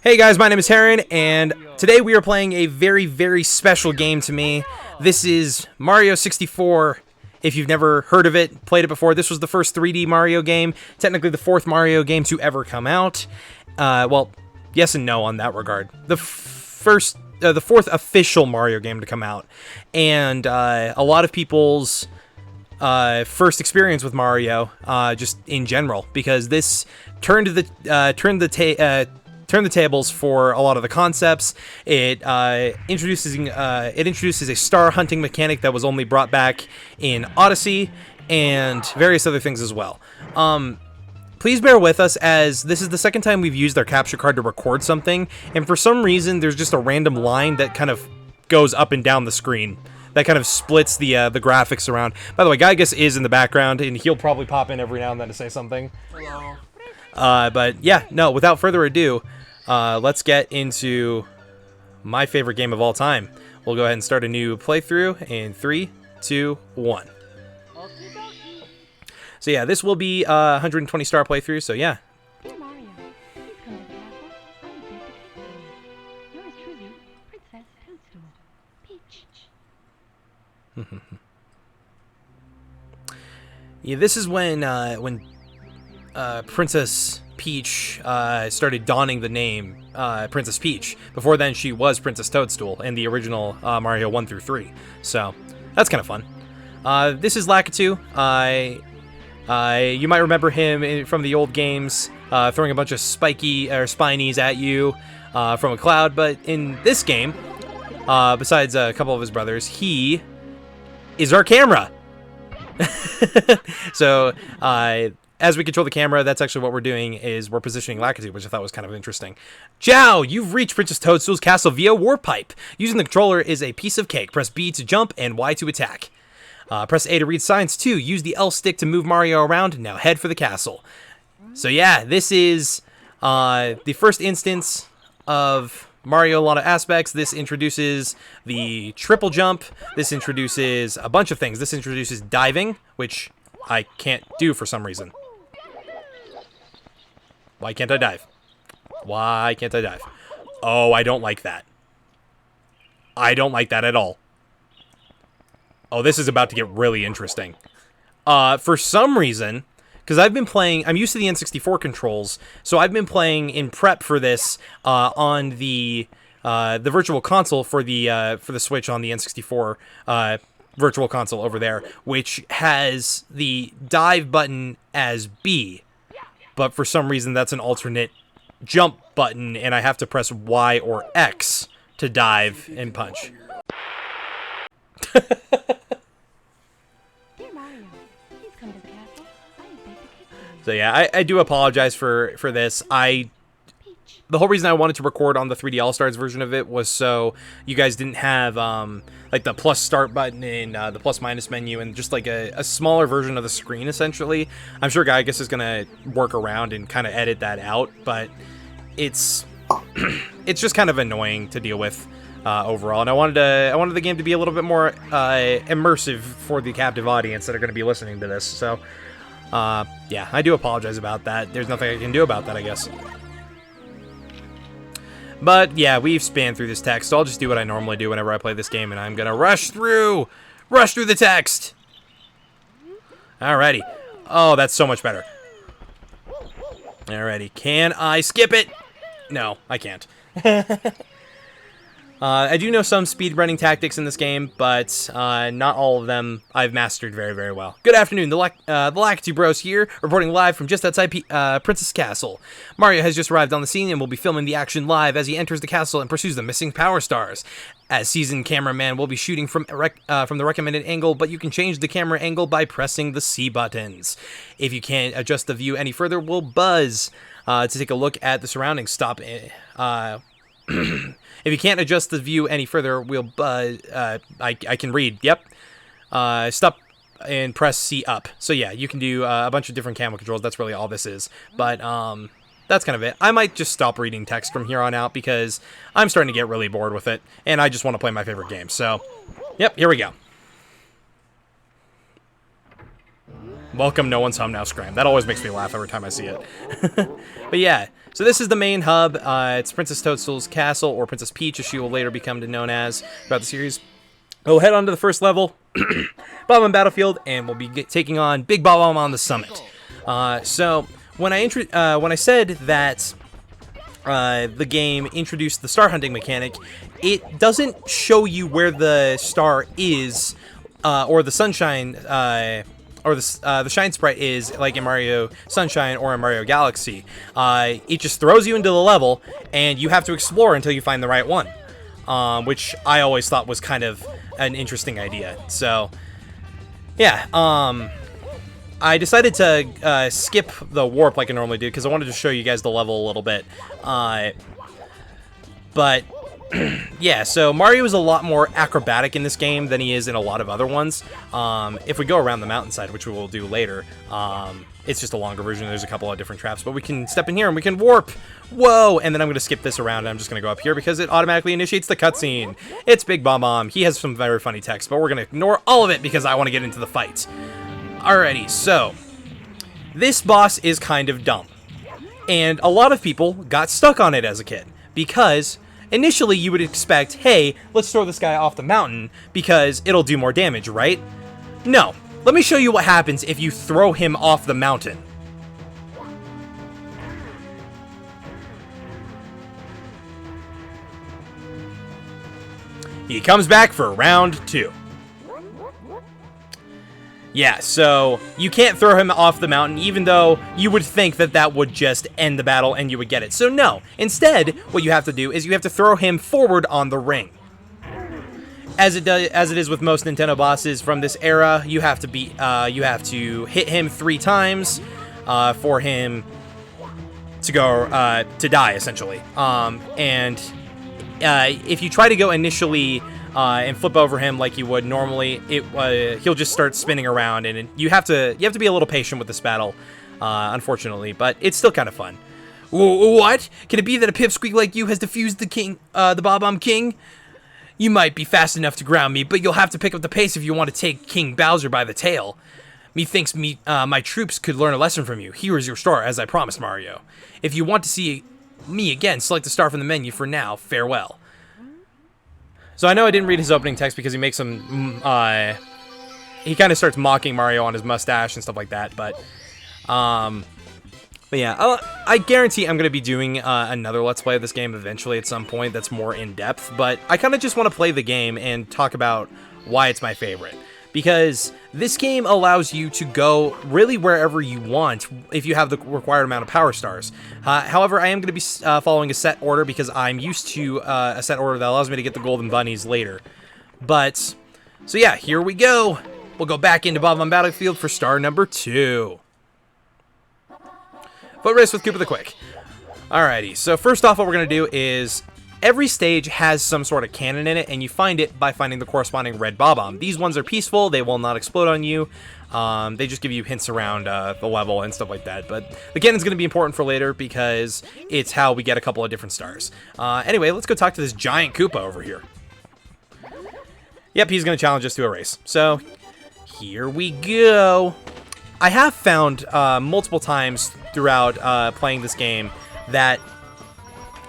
Hey guys, my name is Heron, and today we are playing a very, very special game to me. This is Mario 64. If you've never heard of it, played it before, this was the first 3D Mario game, technically the fourth Mario game to ever come out. Well, yes and no on that regard. The fourth official Mario game to come out, and a lot of people's first experience with Mario, just in general, because this turned the tables for a lot of the concepts. It introduces a star hunting mechanic that was only brought back in Odyssey, and various other things as well. Please bear with us, as this is the second time we've used our capture card to record something, and for some reason there's just a random line that kind of goes up and down the screen that kind of splits the graphics around. By the way, Gygus is in the background, and he'll probably pop in every now and then to say something. Hello. But yeah, no, without further ado, let's get into my favorite game of all time. We'll go ahead and start a new playthrough in 3, 2, 1. So yeah, this will be a 120 star playthrough, so yeah. Dear Mario, please come to the castle. I am beg to kiss you. Yours truly, Princess Toadstool. Peach. Yeah, this is when Princess Peach started donning the name Princess Peach. Before then, she was Princess Toadstool in the original Mario 1 through 3. So that's kind of fun. This is Lakitu. You might remember him from the old games, throwing a bunch of spinies at you from a cloud. But in this game, besides a couple of his brothers, he is our camera. So as we control the camera, that's actually what we're doing, is we're positioning Lakitu, which I thought was kind of interesting. Ciao! You've reached Princess Toadstool's castle via warp pipe. Using the controller is a piece of cake. Press B to jump and Y to attack. Press A to read signs too. Use the L stick to move Mario around. Now head for the castle. So yeah, this is the first instance of Mario, a lot of aspects. This introduces the triple jump. This introduces a bunch of things. This introduces diving, which I can't do for some reason. Why can't I dive? Why can't I dive? Oh, I don't like that. I don't like that at all. Oh, this is about to get really interesting. For some reason, because I've been playing, I'm used to the N64 controls, so I've been playing in prep for this on the Virtual Console for the Switch on the N64 Virtual Console over there, which has the dive button as B, but for some reason that's an alternate jump button, and I have to press Y or X to dive and punch. So yeah, I do apologize for this. The whole reason I wanted to record on the 3D All-Stars version of it was so you guys didn't have like the plus start button and the plus minus menu, and just like a smaller version of the screen, essentially. I'm sure Gygus is gonna work around and kind of edit that out, but it's just kind of annoying to deal with overall. And I wanted the game to be a little bit more immersive for the captive audience that are going to be listening to this. So yeah, I do apologize about that. There's nothing I can do about that, I guess. But yeah, we've spanned through this text, so I'll just do what I normally do whenever I play this game, and I'm gonna rush through the text. Alrighty. Oh, that's so much better. Alrighty, can I skip it? No, I can't. I do know some speedrunning tactics in this game, but not all of them I've mastered very, very well. Good afternoon, the Lakitu Bros here, reporting live from just outside Princess Castle. Mario has just arrived on the scene and will be filming the action live as he enters the castle and pursues the missing Power Stars. As seasoned cameraman, we'll be shooting from the recommended angle, but you can change the camera angle by pressing the C buttons. If you can't adjust the view any further, we'll buzz to take a look at the surroundings. If you can't adjust the view any further, we'll I can read. Yep. Stop and press C up. So yeah, you can do a bunch of different camera controls. That's really all this is. But that's kind of it. I might just stop reading text from here on out because I'm starting to get really bored with it, and I just want to play my favorite game. So, yep, here we go. Welcome, no one's home now, Scram. That always makes me laugh every time I see it. But yeah, so this is the main hub. It's Princess Toadstool's castle, or Princess Peach, as she will later become known as throughout the series. We'll head on to the first level, Bob-omb Battlefield, and we'll be taking on Big Bob-omb on the summit. So when I said that the game introduced the star hunting mechanic, it doesn't show you where the star is, or the sunshine, or the shine sprite is, like in Mario Sunshine or in Mario Galaxy. It just throws you into the level, and you have to explore until you find the right one, which I always thought was kind of an interesting idea. So, yeah, I decided to skip the warp like I normally do, because I wanted to show you guys the level a little bit. But yeah, so Mario is a lot more acrobatic in this game than he is in a lot of other ones. If we go around the mountainside, which we will do later, it's just a longer version. There's a couple of different traps, but we can step in here and we can warp. Whoa! And then I'm going to skip this around, and I'm just going to go up here because it automatically initiates the cutscene. It's Big Bob-omb. He has some very funny text, but we're going to ignore all of it because I want to get into the fight. Alrighty, so this boss is kind of dumb, and a lot of people got stuck on it as a kid because initially you would expect, hey, let's throw this guy off the mountain because it'll do more damage, right? No. Let me show you what happens if you throw him off the mountain. He comes back for round 2. Yeah, so you can't throw him off the mountain, even though you would think that that would just end the battle and you would get it. So no, instead, what you have to do is you have to throw him forward on the ring. As it is with most Nintendo bosses from this era, you have to hit him 3 times for him to go to die, essentially. If you try to go initially and flip over him like you would normally, he'll just start spinning around, and you have to be a little patient with this battle, unfortunately, but it's still kind of fun. What? Can it be that a pipsqueak like you has defused the Bob-omb King? You might be fast enough to ground me, but you'll have to pick up the pace if you want to take King Bowser by the tail. Methinks my troops could learn a lesson from you. Here is your star, as I promised, Mario. If you want to see me again, select the star from the menu. For now, farewell. So I know I didn't read his opening text because he makes some, he kind of starts mocking Mario on his mustache and stuff like that, but yeah, I guarantee I'm going to be doing another Let's Play of this game eventually at some point that's more in-depth, but I kind of just want to play the game and talk about why it's my favorite. Because this game allows you to go really wherever you want if you have the required amount of power stars. However, I am going to be following a set order because I'm used to a set order that allows me to get the golden bunnies later. But, so yeah, here we go. We'll go back into Bob-omb Battlefield for star number 2. Foot race with Koopa the Quick. Alrighty, so first off what we're going to do is every stage has some sort of cannon in it, and you find it by finding the corresponding red Bob-omb. These ones are peaceful, they will not explode on you. They just give you hints around the level and stuff like that. But the cannon's going to be important for later because it's how we get a couple of different stars. Anyway, let's go talk to this giant Koopa over here. Yep, he's going to challenge us to a race. So, here we go. I have found multiple times throughout playing this game that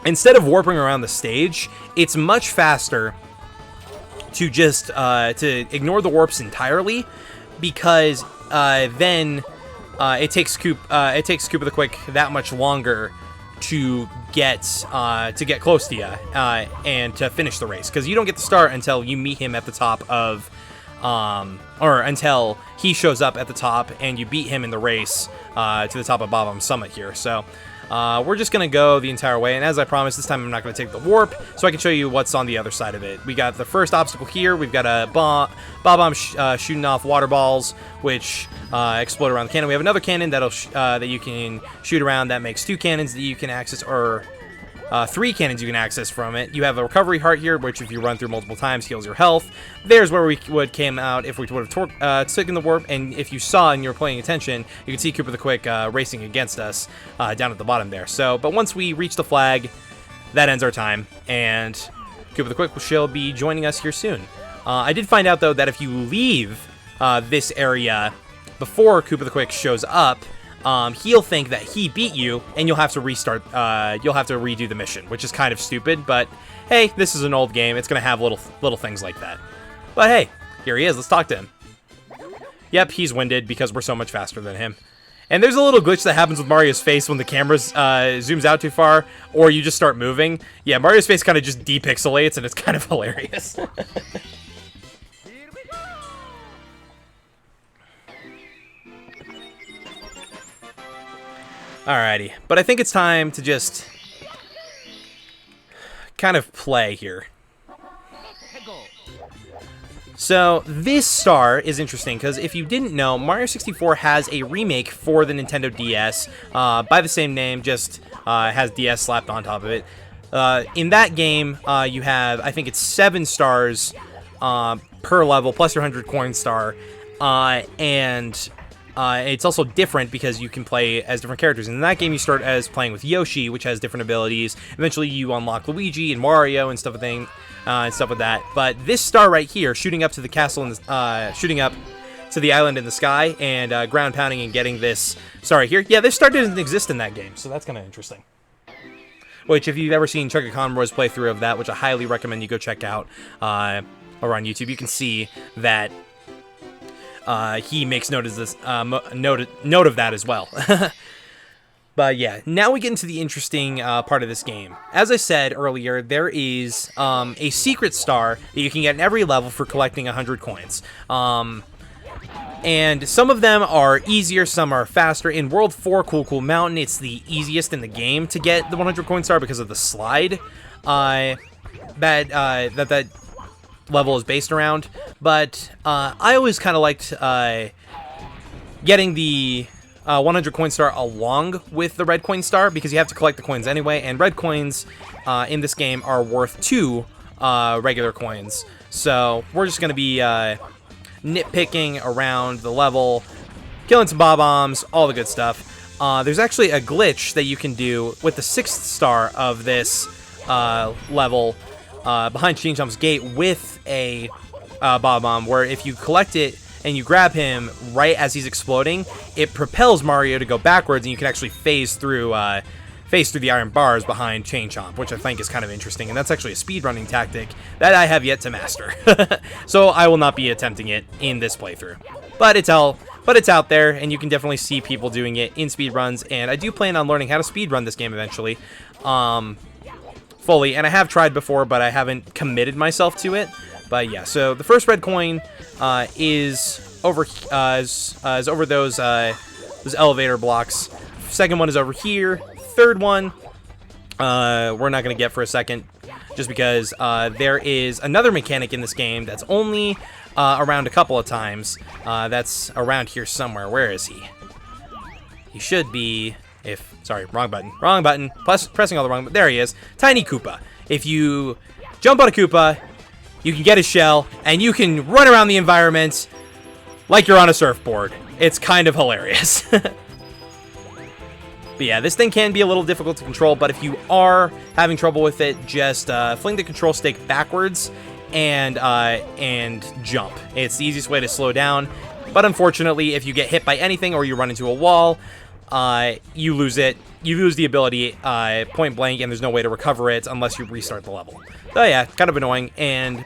instead of warping around the stage, it's much faster to just to ignore the warps entirely, because then it takes Koopa the Quick that much longer to get close to you and to finish the race, because you don't get the start until you meet him at the top of or until he shows up at the top and you beat him in the race to the top of Bob-omb Summit here. So we're just going to go the entire way, and as I promised, this time I'm not going to take the warp, so I can show you what's on the other side of it. We got the first obstacle here. We've got a Bob-omb shooting off water balls, which explode around the cannon. We have another cannon that you can shoot around that makes 2 cannons that you can access, or 3 cannons you can access from it. You have a recovery heart here, which if you run through multiple times heals your health. There's where we would came out if we would have taken the warp, and if you saw and you were paying attention, you can see Koopa the Quick racing against us down at the bottom there. So, but once we reach the flag, that ends our time, and Koopa the Quick shall be joining us here soon. I did find out, though, that if you leave this area before Koopa the Quick shows up, he'll think that he beat you, and you'll have to restart. You'll have to redo the mission, which is kind of stupid. But hey, this is an old game. It's gonna have little things like that. But hey, here he is. Let's talk to him. Yep, he's winded because we're so much faster than him. And there's a little glitch that happens with Mario's face when the camera zooms out too far, or you just start moving. Yeah, Mario's face kind of just depixelates, and it's kind of hilarious. Alrighty, but I think it's time to just kind of play here. So this star is interesting because if you didn't know, Mario 64 has a remake for the Nintendo DS by the same name, just has DS slapped on top of it. In that game, you have, I think it's 7 stars per level, plus your 100 coin star, and it's also different because you can play as different characters. In that game, you start as playing with Yoshi, which has different abilities. Eventually, you unlock Luigi and Mario and stuff with that. But this star right here, shooting up to the castle and shooting up to the island in the sky, and ground pounding and getting this star right here. Yeah, this star doesn't exist in that game, so that's kind of interesting. Which, if you've ever seen Chugga Conroy's playthrough of that, which I highly recommend you go check out over on YouTube, you can see that he makes note of this, note of that as well. But yeah, now we get into the interesting part of this game. As I said earlier, there is a secret star that you can get in every level for collecting 100 coins. And some of them are easier, some are faster. In World 4 Cool Cool Mountain, it's the easiest in the game to get the 100 coin star because of the slide that level is based around. But I always kind of liked getting the 100 coin star along with the red coin star because you have to collect the coins anyway, and red coins in this game are worth 2 regular coins. So we're just going to be nitpicking around the level, killing some bob-ombs, all the good stuff. There's actually a glitch that you can do with the 6th star of this level behind Chain Chomp's gate with a bob-omb, where if you collect it and you grab him right as he's exploding, it propels Mario to go backwards, and you can actually phase through the iron bars behind Chain Chomp, which I think is kind of interesting, and that's actually a speedrunning tactic that I have yet to master. So I will not be attempting it in this playthrough. But it's out there, and you can definitely see people doing it in speedruns, and I do plan on learning how to speedrun this game eventually, fully, and I have tried before, but I haven't committed myself to it. But yeah, so the first red coin is over those elevator blocks. Second one is over here. Third one, we're not gonna get for a second, just because there is another mechanic in this game that's only around a couple of times. That's around here somewhere. Where is he? He should be. Sorry, wrong button. Plus pressing all the wrong. There he is. Tiny Koopa. If you jump on a Koopa, you can get a shell, and you can run around the environment like you're on a surfboard. It's kind of hilarious. But yeah, this thing can be a little difficult to control, but if you are having trouble with it, just fling the control stick backwards and jump. It's the easiest way to slow down, but unfortunately, if you get hit by anything or you run into a wall, you lose it. You lose the ability point blank, and there's no way to recover it unless you restart the level. So yeah, kind of annoying.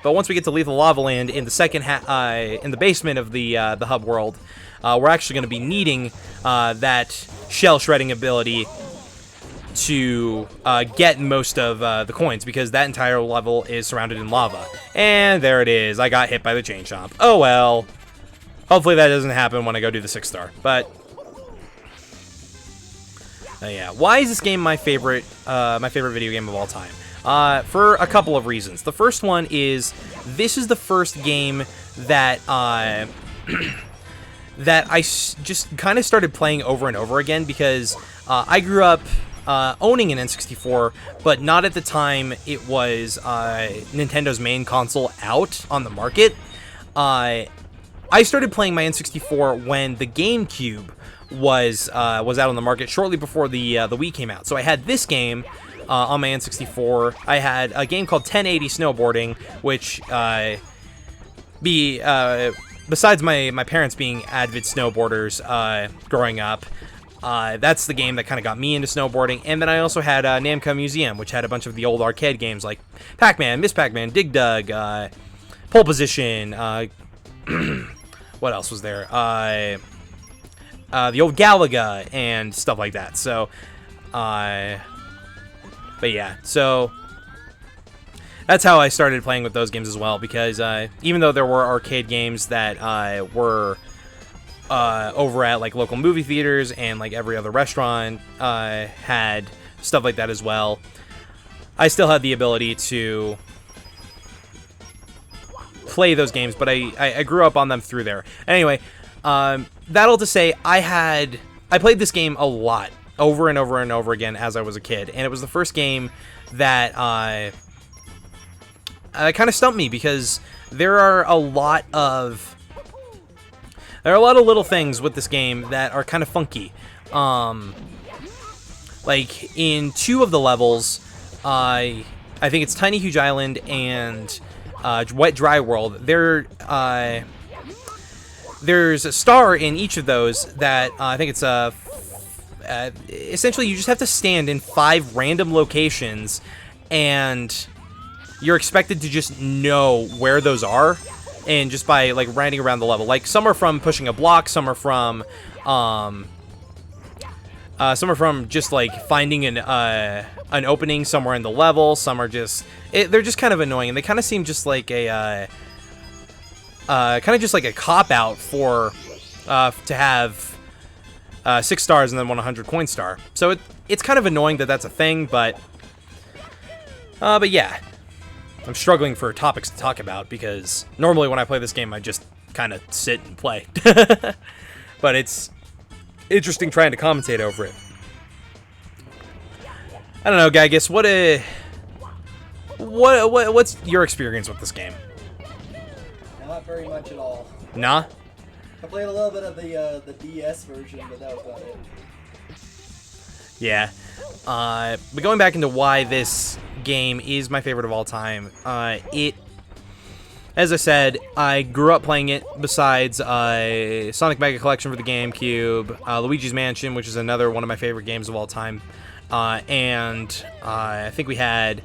But once we get to Lethal Lava Land in the in the basement of the hub world, we're actually going to be needing that shell shredding ability to get most of the coins, because that entire level is surrounded in lava. And there it is. I got hit by the Chain Chomp. Oh well. Hopefully that doesn't happen when I go do the 6th star. But yeah, why is this game my favorite video game of all time? For a couple of reasons. The first one is this is the first game that that I just kind of started playing over and over again, because I grew up owning an N64, but not at the time it was Nintendo's main console out on the market. I started playing my N64 when the GameCube was out on the market shortly before the Wii came out. So I had this game on my N64. I had a game called 1080 Snowboarding, which besides my parents being avid snowboarders growing up, that's the game that kind of got me into snowboarding. And then I also had Namco Museum, which had a bunch of the old arcade games like Pac-Man, Miss Pac-Man, Dig Dug, Pole Position. What else was there? The old Galaga and stuff like that. So, but yeah, so that's how I started playing with those games as well. Because even though there were arcade games that were over at like local movie theaters and like every other restaurant had stuff like that as well, I still had the ability to play those games, but I grew up on them through there. Anyway, that all to say, I played this game a lot, over and over and over again as I was a kid, and it was the first game that kind of stumped me, because there are a lot of little things with this game that are kind of funky. Like in 2 of the levels, I think it's Tiny Huge Island and Wet Dry World. There's a star in each of those that I think it's essentially you just have to stand in 5 random locations, and you're expected to just know where those are, and just by like riding around the level. Like some are from pushing a block, some are from just like finding an opening somewhere in the level. Some are just they're just kind of annoying, and they kind of seem just like a cop out for to have 6 stars and then 100 coin star. So it's kind of annoying that that's a thing, but yeah, I'm struggling for topics to talk about, because normally when I play this game I just kind of sit and play. But it's interesting trying to commentate over it. I don't know, Gygus, what's your experience with this game? Not very much at all. Nah? I played a little bit of the DS version, but that was about it. Yeah. But going back into why this game is my favorite of all time, as I said, I grew up playing it. Besides Sonic Mega Collection for the GameCube, Luigi's Mansion, which is another one of my favorite games of all time, and I think we had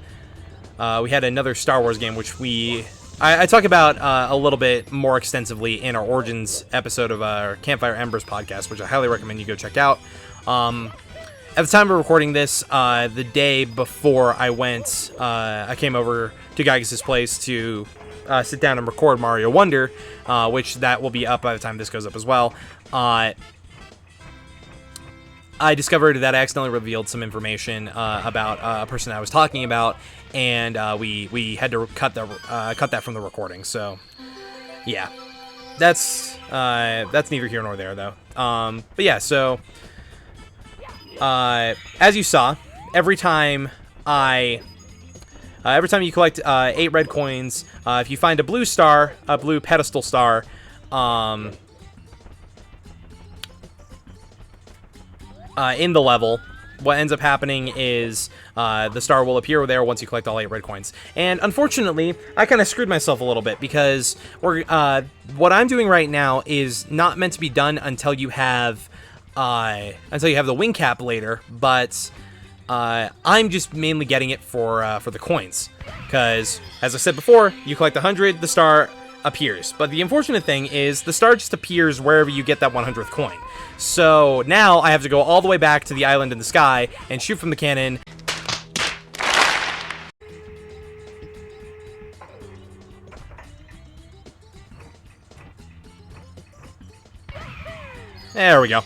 another Star Wars game, which I talk about a little bit more extensively in our Origins episode of our Campfire Embers podcast, which I highly recommend you go check out. At the time of recording this, the day before I came over to Gygus' place to sit down and record Mario Wonder, which that will be up by the time this goes up as well. I discovered that I accidentally revealed some information about a person I was talking about, and we had to cut that from the recording. So, yeah, that's neither here nor there, though. But yeah, so as you saw, every time you collect 8 red coins, if you find a blue star, a blue pedestal star, in the level, what ends up happening is the star will appear there once you collect all 8 red coins. And unfortunately, I kind of screwed myself a little bit, because what I'm doing right now is not meant to be done until you have the wing cap later, but I'm just mainly getting it for the coins, because as I said before, you collect 100, the star appears. But the unfortunate thing is the star just appears wherever you get that 100th coin. So now I have to go all the way back to the island in the sky and shoot from the cannon. There we go.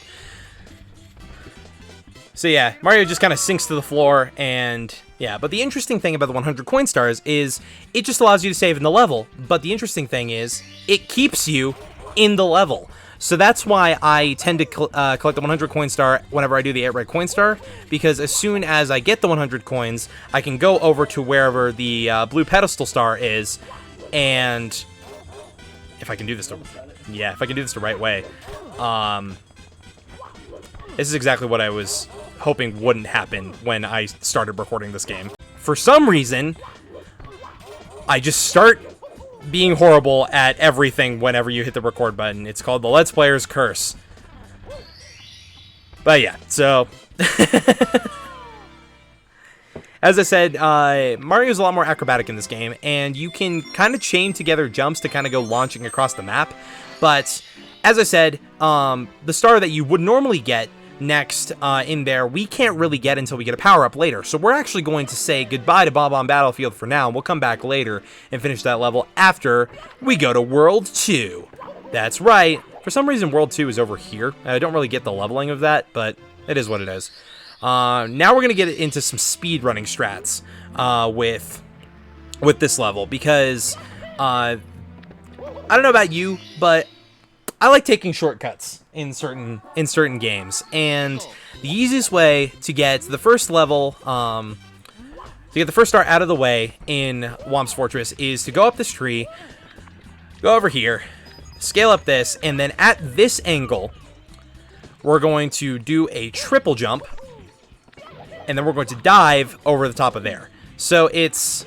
So yeah, Mario just kind of sinks to the floor, and yeah, but the interesting thing about the 100 coin stars is it just allows you to save in the level, but the interesting thing is it keeps you in the level. So that's why I tend to collect the 100 coin star whenever I do the 8 red coin star, because as soon as I get the 100 coins, I can go over to wherever the blue pedestal star is, and if I can do this the right way, this is exactly what I was hoping wouldn't happen when I started recording this game. For some reason, I just start being horrible at everything whenever you hit the record button. It's called the Let's Player's Curse. But yeah, so... As I said, Mario's a lot more acrobatic in this game, and you can kind of chain together jumps to kind of go launching across the map. But, as I said, the star that you would normally get next in there, we can't really get until we get a power-up later. So we're actually going to say goodbye to Bob-omb Battlefield for now, and we'll come back later and finish that level after we go to World 2. That's right. For some reason, World 2 is over here. I don't really get the leveling of that, but it is what it is. Now we're going to get into some speed running strats with this level, because I don't know about you, but I like taking shortcuts in certain games, and the easiest way to get the first level, to get the first star out of the way in Whomp's Fortress is to go up this tree, go over here, scale up this, and then at this angle, we're going to do a triple jump, and then we're going to dive over the top of there. So it's,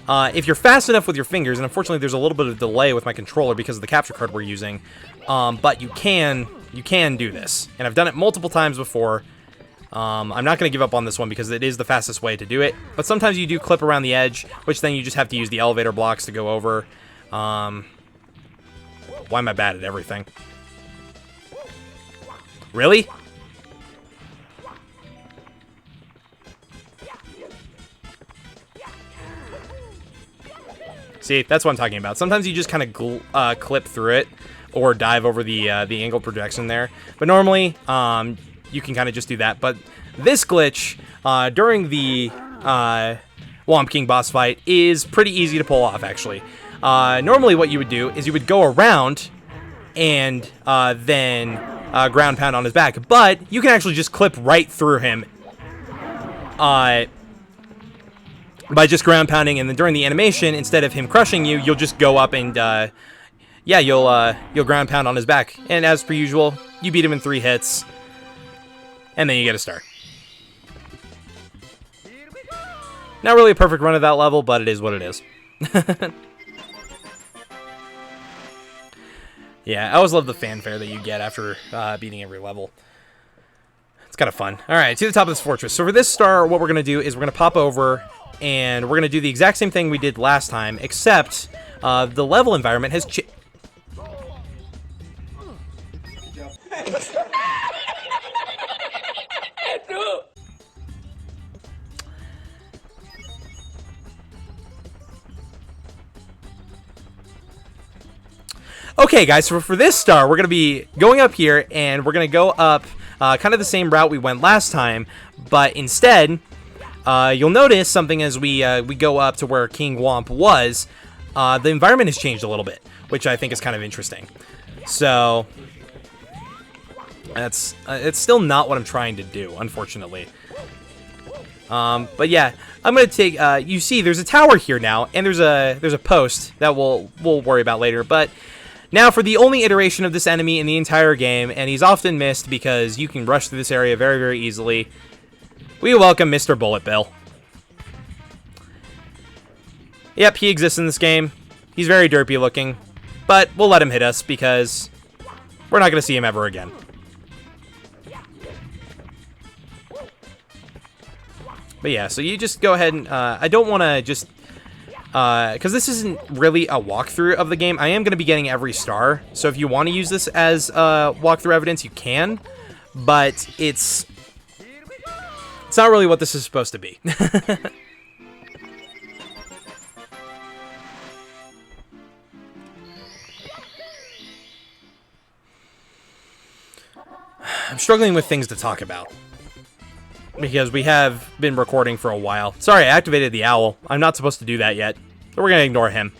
if you're fast enough with your fingers, and unfortunately there's a little bit of delay with my controller because of the capture card we're using, but you can do this. And I've done it multiple times before. I'm not going to give up on this one because it is the fastest way to do it. But sometimes you do clip around the edge, which then you just have to use the elevator blocks to go over. Why am I bad at everything? Really? See, that's what I'm talking about. Sometimes you just kind of clip through it or dive over the angled projection there. But normally, you can kind of just do that. But this glitch during the Whomp King boss fight is pretty easy to pull off, actually. Normally what you would do is you would go around and then ground pound on his back. But you can actually just clip right through him by just ground pounding, and then during the animation, instead of him crushing you, you'll just go up and, yeah, you'll ground pound on his back. And as per usual, you beat him in 3 hits, and then you get a star. Not really a perfect run of that level, but it is what it is. Yeah, I always love the fanfare that you get after beating every level. It's kind of fun. All right, to the top of this fortress. So for this star, what we're going to do is we're going to pop over, and we're going to do the exact same thing we did last time, except the level environment has changed. Okay, guys, so for this star, we're going to be going up here, and we're going to go up kind of the same route we went last time, but instead... you'll notice something as we go up to where King Whomp was. The environment has changed a little bit, which I think is kind of interesting. So that's it's still not what I'm trying to do, unfortunately. But yeah, I'm gonna take. You see, there's a tower here now, and there's a post that we'll worry about later. But now for the only iteration of this enemy in the entire game, and he's often missed because you can rush through this area very, very easily. We welcome Mr. Bullet Bill. Yep, he exists in this game. He's very derpy looking, but we'll let him hit us because we're not going to see him ever again. But yeah, so you just go ahead and... I don't want to just... because this isn't really a walkthrough of the game. I am going to be getting every star, so if you want to use this as walkthrough evidence, you can. But it's not really what this is supposed to be. I'm struggling with things to talk about because we have been recording for a while. Sorry, I activated the owl. I'm not supposed to do that yet, so we're going to ignore him.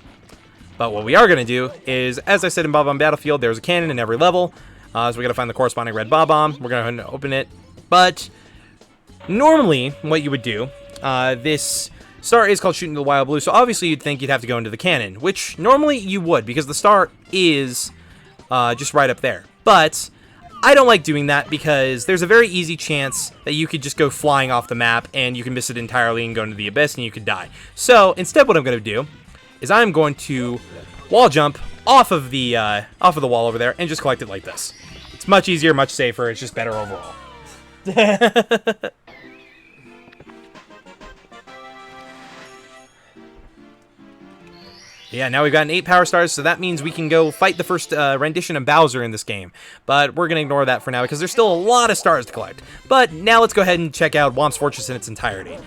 But what we are going to do is, as I said in Bob-omb Battlefield, there's a cannon in every level, so we got to find the corresponding red Bob-omb. We're going to open it, but normally what you would do, this star is called Shooting to the Wild Blue, so obviously you'd think you'd have to go into the cannon, which normally you would because the star is just right up there. But I don't like doing that because there's a very easy chance that you could just go flying off the map and you can miss it entirely and go into the abyss and you could die. So instead what I'm going to do is I'm going to wall jump off of the wall over there and just collect it like this. It's much easier, much safer. It's just better overall. Yeah, now we've gotten 8 power stars, so that means we can go fight the first rendition of Bowser in this game. But we're going to ignore that for now because there's still a lot of stars to collect. But now let's go ahead and check out Whomp's Fortress in its entirety.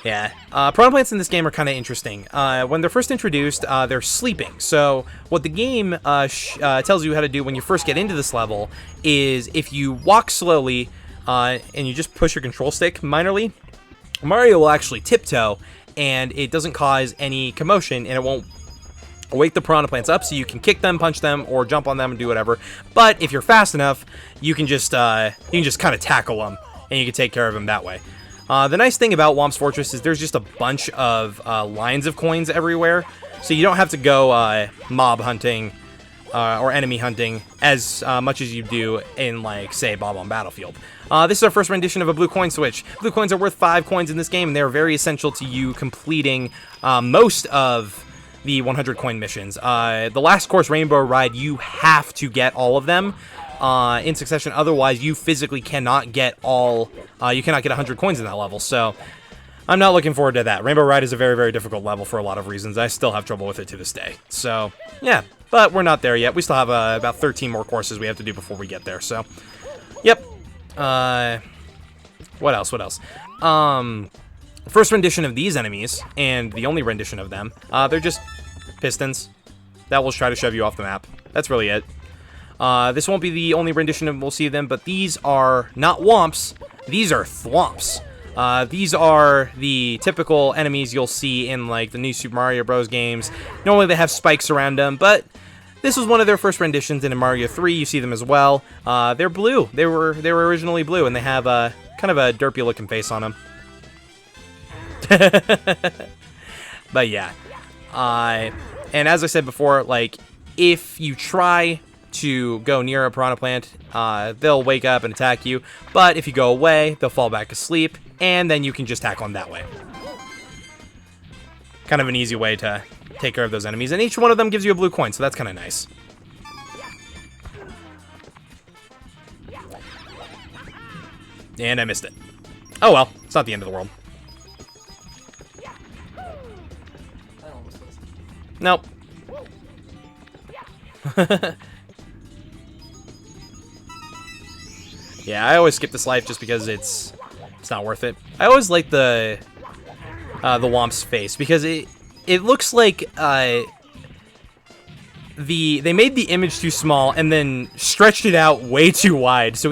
Yeah, piranha plants in this game are kind of interesting. When they're first introduced, they're sleeping. So what the game tells you how to do when you first get into this level is if you walk slowly and you just push your control stick minorly, Mario will actually tiptoe, and it doesn't cause any commotion, and it won't wake the piranha plants up, so you can kick them, punch them, or jump on them and do whatever. But if you're fast enough, you can just kind of tackle them, and you can take care of them that way. The nice thing about Whomp's Fortress is there's just a bunch of lines of coins everywhere, so you don't have to go mob hunting or enemy hunting as much as you do in, like, say, Bob on Battlefield. This is our first rendition of a blue coin switch. Blue coins are worth 5 coins in this game, and they're very essential to you completing most of the 100 coin missions. The last course, Rainbow Ride, you have to get all of them in succession. Otherwise, you physically cannot get you cannot get 100 coins in that level. So I'm not looking forward to that. Rainbow Ride is a very, very difficult level for a lot of reasons. I still have trouble with it to this day. So yeah, but we're not there yet. We still have about 13 more courses we have to do before we get there. So yep. What else? First rendition of these enemies, and the only rendition of them, they're just pistons that will try to shove you off the map. That's really it. This won't be the only rendition we'll see of them, but these are not Whomps, these are Thwomps. These are the typical enemies you'll see in, like, the new Super Mario Bros. Games. Normally they have spikes around them, but this was one of their first renditions, and in Mario 3 you see them as well. They're blue. They were originally blue, and they have kind of a derpy looking face on them. But yeah, and as I said before, like, if you try to go near a piranha plant, they'll wake up and attack you, but if you go away, they'll fall back asleep, and then you can just tackle them that way. Kind of an easy way to take care of those enemies, and each one of them gives you a blue coin, so that's kind of nice. And I missed it. Oh well, it's not the end of the world. Nope. Yeah, I always skip this life just because it's not worth it. I always like the Whomp's face because it looks like they made the image too small and then stretched it out way too wide. So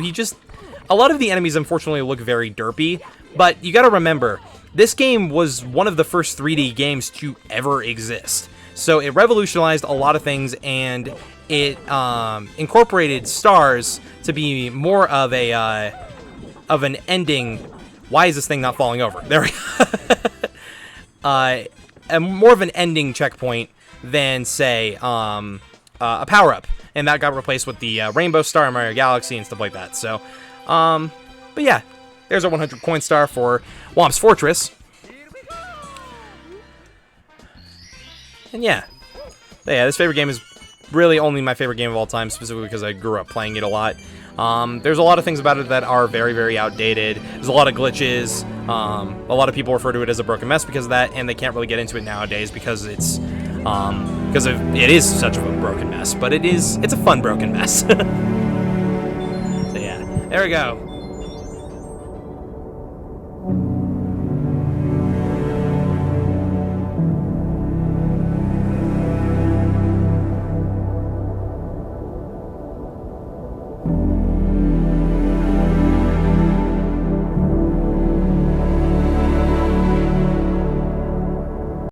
a lot of the enemies unfortunately look very derpy, but you got to remember, this game was one of the first 3D games to ever exist. So it revolutionized a lot of things, and it incorporated stars to be more of an ending. Why is this thing not falling over? There we go. More of an ending checkpoint than, say, a power-up. And that got replaced with the Rainbow Star in Mario Galaxy and stuff like that. So, but yeah, there's our 100 coin star for Whomp's Fortress. And yeah, this favorite game is really only my favorite game of all time, specifically because I grew up playing it a lot. There's a lot of things about it that are very, very outdated. There's a lot of glitches. A lot of people refer to it as a broken mess because of that, and they can't really get into it nowadays because it is such a broken mess. But it's a fun broken mess. So yeah, there we go.